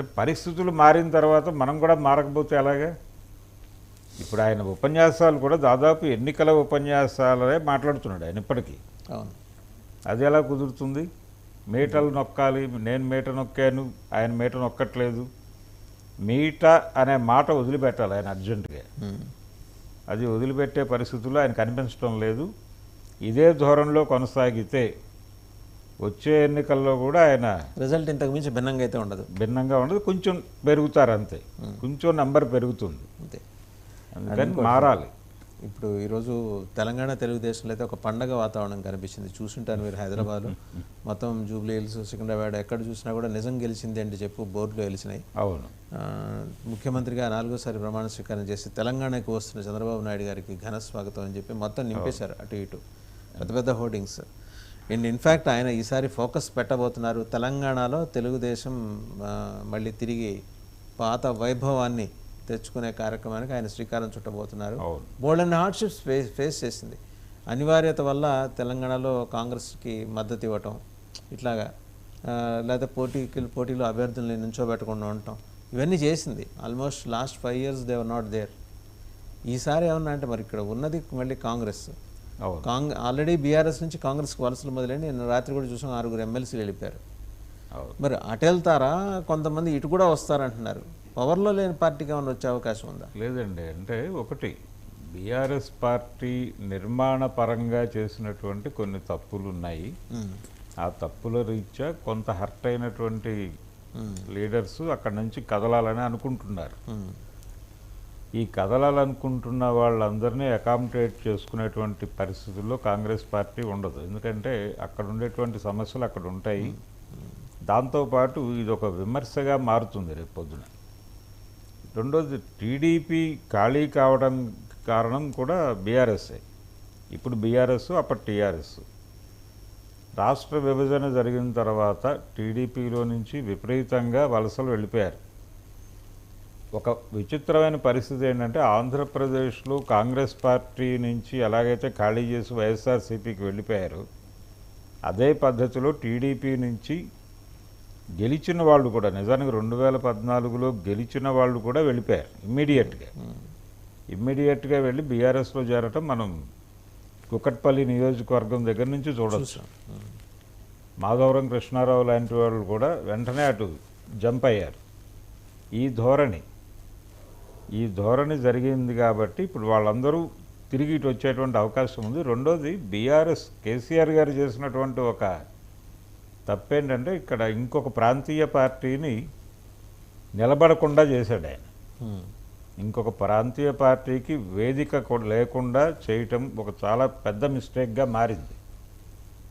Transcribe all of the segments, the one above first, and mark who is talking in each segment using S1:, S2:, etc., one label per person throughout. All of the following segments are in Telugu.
S1: అంటే పరిస్థితులు మారిన తర్వాత మనం కూడా మారకపోతే ఎలాగా? ఇప్పుడు ఆయన ఉపన్యాసాలు కూడా దాదాపు ఎన్నికల ఉపన్యాసాలే మాట్లాడుతున్నాడు ఆయన ఇప్పటికీ.
S2: అవును.
S1: అది ఎలా కుదురుతుంది? మీటలు నొక్కాలి, నేను మీట నొక్కాను, ఆయన మీట నొక్కట్లేదు, మీట అనే మాట వదిలిపెట్టాలి ఆయన అర్జెంటుగా. అది వదిలిపెట్టే పరిస్థితుల్లో ఆయన కనిపించడం లేదు. ఇదే ధోరణిలో కొనసాగితే వచ్చే ఎన్నికల్లో కూడా ఆయన
S2: రిజల్ట్ ఇంతకు మించి
S1: భిన్నంగా ఉండదు, కొంచెం పెరుగుతారు అంతే, కొంచెం నెంబర్ పెరుగుతుంది
S2: అంతే.
S1: అందుకని మారాలి.
S2: ఇప్పుడు ఈరోజు తెలంగాణ తెలుగుదేశంలో అయితే ఒక పండగ వాతావరణం కనిపించింది. చూసుంటారు మీరు హైదరాబాద్లో మొత్తం జూబ్లీ హిల్స్, సికింద్రాబాద్ ఎక్కడ చూసినా కూడా నిజం గెలిచింది అంటే చెప్పు బోర్డులో గెలిచినాయి.
S1: అవును.
S2: ముఖ్యమంత్రిగా 4వ ప్రమాణ స్వీకారం చేసి తెలంగాణకు వస్తున్న చంద్రబాబు నాయుడు గారికి ఘన స్వాగతం అని చెప్పి మొత్తం నింపేశారు అటు ఇటు పెద్ద పెద్ద హోర్డింగ్స్. అండ్ ఇన్ఫ్యాక్ట్ ఆయన ఈసారి ఫోకస్ పెట్టబోతున్నారు తెలంగాణలో తెలుగుదేశం మళ్ళీ తిరిగి పాత వైభవాన్ని తెచ్చుకునే కార్యక్రమానికి ఆయన శ్రీకారం చుట్టబోతున్నారు. బోల్డ్ అండ్ హార్డ్షిప్స్ ఫేస్ చేసింది. అనివార్యత వల్ల తెలంగాణలో కాంగ్రెస్కి మద్దతు ఇవ్వటం, ఇట్లాగా లేదా పోటీలో అభ్యర్థుల్ని నుంచోబెట్టకుండా ఉండటం, ఇవన్నీ చేసింది. Almost last 5 years they were not there. ఈసారి ఏమన్నా అంటే మరి ఇక్కడ ఉన్నది మళ్ళీ కాంగ్రెస్. ఆల్రెడీ బీఆర్ఎస్ నుంచి కాంగ్రెస్కి వలసలు మొదలైన నేను రాత్రి కూడా చూసాం 6 ఎమ్మెల్సీలు వెళ్ళిపోయారు. మరి అటు వెళ్తారా, కొంతమంది ఇటు కూడా వస్తారంటున్నారు. పవర్లో లేని పార్టీకి ఏమైనా వచ్చే అవకాశం ఉందా?
S1: లేదండి. అంటే ఒకటి, బీఆర్ఎస్ పార్టీ నిర్మాణ పరంగా చేసినటువంటి కొన్ని తప్పులు ఉన్నాయి. ఆ తప్పుల రీత్యా కొంత హర్ట్ అయినటువంటి లీడర్స్ అక్కడి నుంచి కదలాలని అనుకుంటున్నారు. ఈ కదలాలనుకుంటున్న వాళ్ళందరినీ అకామిడేట్ చేసుకునేటువంటి పరిస్థితుల్లో కాంగ్రెస్ పార్టీ ఉండదు. ఎందుకంటే అక్కడ ఉండేటువంటి సమస్యలు అక్కడ ఉంటాయి. దాంతోపాటు ఇది ఒక విమర్శగా మారుతుంది రేపు పొద్దున. రెండోది, టీడీపీ ఖాళీ కావడం కారణం కూడా బీఆర్ఎస్ఏ. ఇప్పుడు బీఆర్ఎస్, అప్పటి టీఆర్ఎస్. రాష్ట్ర విభజన జరిగిన తర్వాత టీడీపీలో నుంచి విపరీతంగా వలసలు వెళ్ళిపోయారు. ఒక విచిత్రమైన పరిస్థితి ఏంటంటే ఆంధ్రప్రదేశ్లో కాంగ్రెస్ పార్టీ నుంచి ఎలాగైతే ఖాళీ చేసి వైఎస్ఆర్సీపీకి వెళ్ళిపోయారు, అదే పద్ధతిలో టీడీపీ నుంచి గెలిచిన వాళ్ళు కూడా, నిజానికి 2014లో గెలిచిన వాళ్ళు కూడా వెళ్ళిపోయారు ఇమ్మీడియట్గా వెళ్ళి బీఆర్ఎస్లో చేరటం మనం కుకట్పల్లి నియోజకవర్గం దగ్గర నుంచి చూడవచ్చు. మాధవరం కృష్ణారావు లాంటి వాళ్ళు కూడా వెంటనే అటు జంప్ అయ్యారు. ఈ ధోరణి జరిగింది కాబట్టి ఇప్పుడు వాళ్ళందరూ తిరిగి ఇటు వచ్చేటువంటి అవకాశం ఉంది. రెండోది, బీఆర్ఎస్ కేసీఆర్ గారు చేసినటువంటి ఒక తప్పేంటంటే ఇక్కడ ఇంకొక ప్రాంతీయ పార్టీని నిలబడకుండా చేశాడు ఆయన. ఇంకొక ప్రాంతీయ పార్టీకి వేదిక లేకుండా చేయటం ఒక చాలా పెద్ద మిస్టేక్గా మారింది.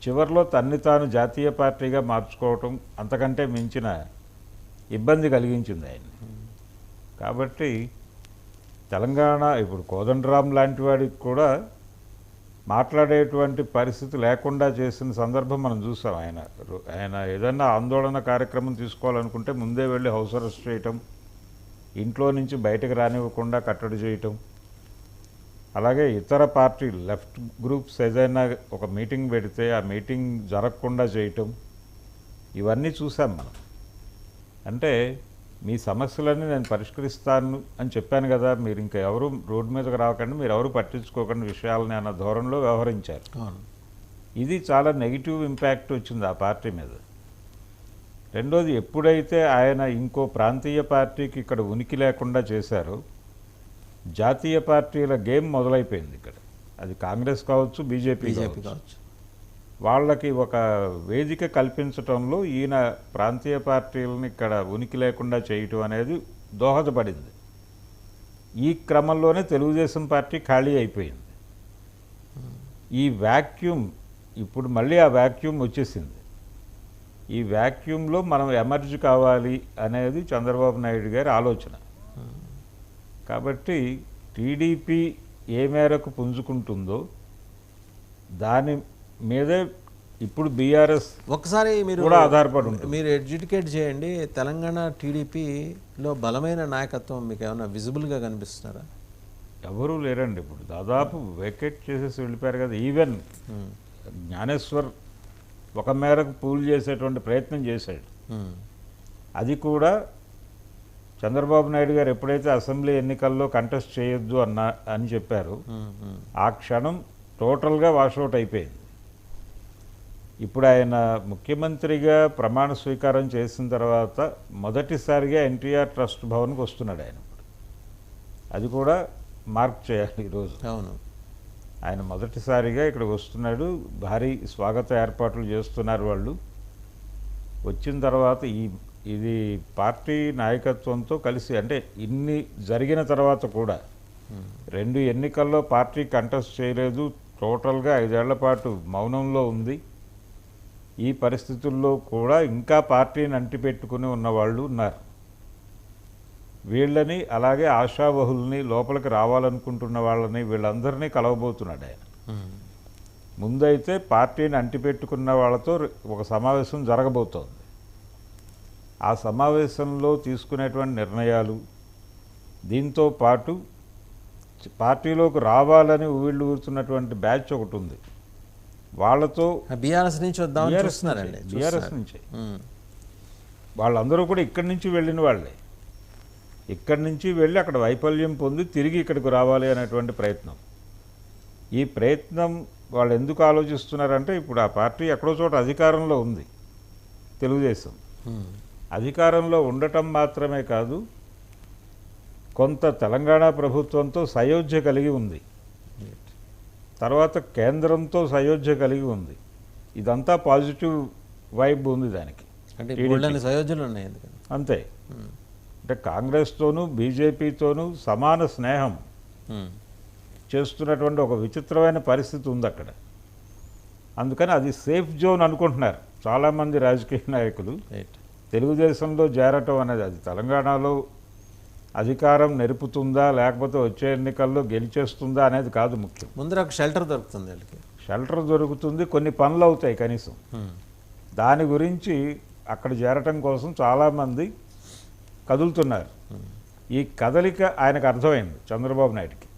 S1: చివరిలో తన్ని తాను జాతీయ పార్టీగా మార్చుకోవటం అంతకంటే మించిన ఇబ్బంది కలిగించింది ఆయన్ని. కాబట్టి తెలంగాణ ఇప్పుడు కోదండరాం లాంటి వాడికి కూడా మాట్లాడేటువంటి పరిస్థితి లేకుండా చేసిన సందర్భం మనం చూసాం. ఆయన ఏదన్నా ఆందోళన కార్యక్రమం తీసుకోవాలనుకుంటే ముందే వెళ్ళి హౌస్ అరెస్ట్ చేయటం, ఇంట్లో నుంచి బయటకు రానివ్వకుండా కట్టడి చేయటం, అలాగే ఇతర పార్టీలు లెఫ్ట్ గ్రూప్స్ ఏదైనా ఒక మీటింగ్ పెడితే ఆ మీటింగ్ జరగకుండా చేయటం, ఇవన్నీ చూసాం మనం. అంటే మీ సమస్యలన్నీ నేను పరిష్కరిస్తాను అని చెప్పాను కదా, మీరు ఇంకా ఎవరు రోడ్డు మీదకి రాకండి, మీరు ఎవరు పట్టించుకోకండి విషయాలని అన్న ధోరణిలో వ్యవహరించారు. ఇది చాలా నెగిటివ్ ఇంపాక్ట్ వచ్చింది ఆ పార్టీ మీద. రెండోది, ఎప్పుడైతే ఆయన ఇంకో ప్రాంతీయ పార్టీకి ఇక్కడ ఉనికి లేకుండా చేశారో జాతీయ పార్టీల గేమ్ మొదలైపోయింది ఇక్కడ. అది కాంగ్రెస్ కావచ్చు, బీజేపీ కావచ్చు. వాళ్ళకి ఒక వేదిక కల్పించటంలో ఈయన ప్రాంతీయ పార్టీలను ఇక్కడ ఉనికి లేకుండా చేయటం అనేది దోహదపడింది. ఈ క్రమంలోనే తెలుగుదేశం పార్టీ ఖాళీ అయిపోయింది. ఈ వ్యాక్యూమ్ ఇప్పుడు మళ్ళీ ఆ వ్యాక్యూమ్ వచ్చేసింది. ఈ వ్యాక్యూమ్లో మనం ఎమర్జ్ కావాలి అనేది చంద్రబాబు నాయుడు గారి ఆలోచన. కాబట్టి టీడీపీ ఏ మేరకు పుంజుకుంటుందో దాని మీదే ఇప్పుడు బీఆర్ఎస్
S2: ఒకసారి మీరు
S1: కూడా ఆధారపడి ఉంటుంది.
S2: మీరు ఎడ్యుకేట్ చేయండి. తెలంగాణ టీడీపీలో బలమైన నాయకత్వం మీకు ఏమైనా విజిబుల్గా కనిపిస్తున్నారా?
S1: ఎవరూ లేరండి. ఇప్పుడు దాదాపు వేకెట్ చేసేసి వెళ్ళిపోయారు కదా. ఈవెన్ జ్ఞానేశ్వర్ ఒక మేరకు పూల్ చేసేటువంటి ప్రయత్నం చేశాడు. అది కూడా చంద్రబాబు నాయుడు గారు ఎప్పుడైతే అసెంబ్లీ ఎన్నికల్లో కంటెస్ట్ చేయొద్దు అని చెప్పారు, ఆ క్షణం టోటల్గా వాషౌట్ అయిపోయింది. ఇప్పుడు ఆయన ముఖ్యమంత్రిగా ప్రమాణ స్వీకారం చేసిన తర్వాత మొదటిసారిగా ఎన్టీఆర్ ట్రస్ట్ భవన్కి వస్తున్నాడు ఆయన. అది కూడా మార్క్ చేయాలి ఈరోజు.
S2: అవును,
S1: ఆయన మొదటిసారిగా ఇక్కడికి వస్తున్నాడు. భారీ స్వాగత ఏర్పాట్లు చేస్తున్నారు వాళ్ళు. వచ్చిన తర్వాత ఇది పార్టీ నాయకత్వంతో కలిసి, అంటే ఇన్ని జరిగిన తర్వాత కూడా 2 ఎన్నికల్లో పార్టీ కంటెస్ట్ చేయలేదు, టోటల్గా 5 ఏళ్ల పాటు మౌనంలో ఉంది. ఈ పరిస్థితుల్లో కూడా ఇంకా పార్టీని అంటిపెట్టుకుని ఉన్నవాళ్ళు ఉన్నారు. వీళ్ళని, అలాగే ఆశావహుల్ని, లోపలికి రావాలనుకుంటున్న వాళ్ళని, వీళ్ళందరినీ కలవబోతున్నాడు ఆయన. ముందైతే పార్టీని అంటిపెట్టుకున్న వాళ్ళతో ఒక సమావేశం జరగబోతోంది. ఆ సమావేశంలో తీసుకునేటువంటి నిర్ణయాలు, దీంతో పాటు పార్టీలోకి రావాలని ఊళ్ళూ కూర్చున్నటువంటి బ్యాచ్ ఒకటి ఉంది, వాళ్ళతో
S2: బీఆర్ఎస్ నుంచి వద్దామని చూస్తున్నారండి.
S1: బీఆర్ఎస్ నుంచి వాళ్ళందరూ కూడా ఇక్కడి నుంచి వెళ్ళిన వాళ్ళే. ఇక్కడి నుంచి వెళ్ళి అక్కడ వైఫల్యం పొంది తిరిగి ఇక్కడికి రావాలి అనేటువంటి ప్రయత్నం. ఈ ప్రయత్నం వాళ్ళు ఎందుకు ఆలోచిస్తున్నారంటే, ఇప్పుడు ఆ పార్టీ ఎక్కడో చోట అధికారంలో ఉంది, తెలుగుదేశం అధికారంలో ఉండటం మాత్రమే కాదు, కొంత తెలంగాణ ప్రభుత్వంతో సయోధ్య కలిగి ఉంది, తర్వాత కేంద్రంతో సయోధ్య కలిగి ఉంది. ఇదంతా పాజిటివ్ వైబ్ ఉంది దానికి.
S2: అంటే బోల్డన్ని సయోధ్యలు ఉన్నాయి ఎందుకని.
S1: అంతే. అంటే కాంగ్రెస్తోనూ బీజేపీతోనూ సమాన స్నేహం చేస్తున్నటువంటి ఒక విచిత్రమైన పరిస్థితి ఉంది అక్కడ. అందుకని అది సేఫ్ జోన్ అనుకుంటున్నారు చాలామంది రాజకీయ నాయకులు. తెలుగుదేశంలో చేరటం అనేది, అది తెలంగాణలో అధికారం నెరుపుతుందా లేకపోతే వచ్చే ఎన్నికల్లో గెలిచేస్తుందా అనేది కాదు ముఖ్యం.
S2: ముందర ఒక షెల్టర్ దొరుకుతుంది వాళ్ళకి.
S1: షెల్టర్ దొరుకుతుంది, కొన్ని పనులు అవుతాయి కనీసం. దాని గురించి అక్కడ చేరటం కోసం చాలామంది కదులుతున్నారు. ఈ కదలిక ఆయనకు అర్థమైంది చంద్రబాబు నాయుడుకి.